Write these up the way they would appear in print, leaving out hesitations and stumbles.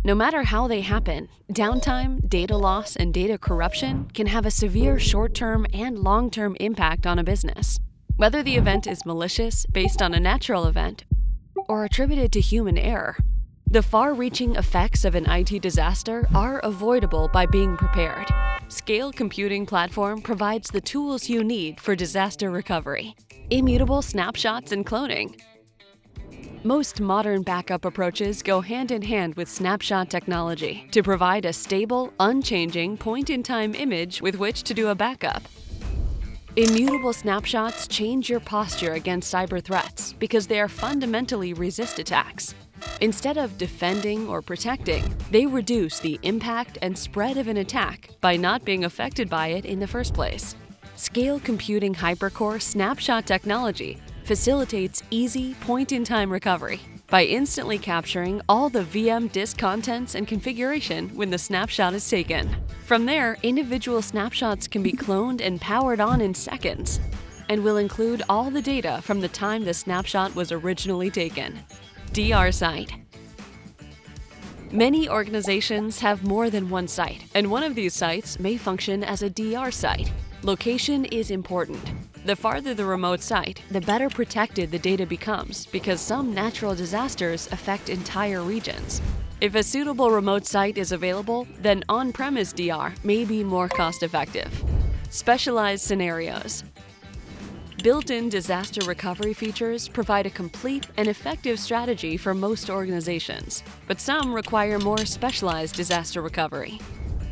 No matter how they happen, downtime, data loss, and data corruption can have a severe short-term and long-term impact on a business. Whether the event is malicious, based on a natural event, or attributed to human error, the far-reaching effects of an IT disaster are avoidable by being prepared. Scale Computing Platform provides the tools you need for disaster recovery. Immutable snapshots and cloning. Most modern backup approaches go hand in hand with snapshot technology to provide a stable, unchanging, point-in-time image with which to do a backup. Immutable snapshots change your posture against cyber threats because they are fundamentally resist attacks. Instead of defending or protecting, they reduce the impact and spread of an attack by not being affected by it in the first place. Scale Computing Hypercore snapshot technology facilitates easy point-in-time recovery by instantly capturing all the VM disk contents and configuration when the snapshot is taken. From there, individual snapshots can be cloned and powered on in seconds, and will include all the data from the time the snapshot was originally taken. DR Site. Many organizations have more than one site, and one of these sites may function as a DR site. Location is important. The farther the remote site, the better protected the data becomes because some natural disasters affect entire regions. If a suitable remote site is available, then on-premise DR may be more cost-effective. Specialized scenarios. Built-in disaster recovery features provide a complete and effective strategy for most organizations, but some require more specialized disaster recovery.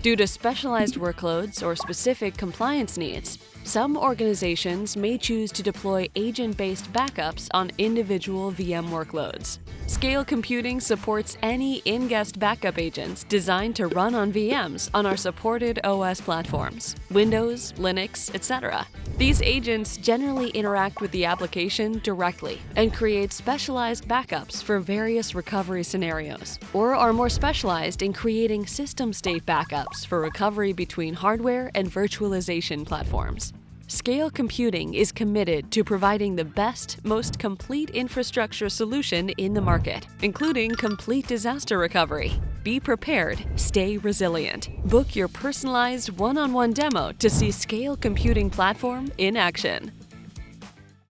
Due to specialized workloads or specific compliance needs, some organizations may choose to deploy agent-based backups on individual VM workloads. Scale Computing supports any in-guest backup agents designed to run on VMs on our supported OS platforms, Windows, Linux, etc. These agents generally interact with the application directly and create specialized backups for various recovery scenarios, or are more specialized in creating system-state backups for recovery between hardware and virtualization platforms. Scale Computing is committed to providing the best, most complete infrastructure solution in the market, including complete disaster recovery. Be prepared, stay resilient. Book your personalized one-on-one demo to see Scale Computing Platform in action.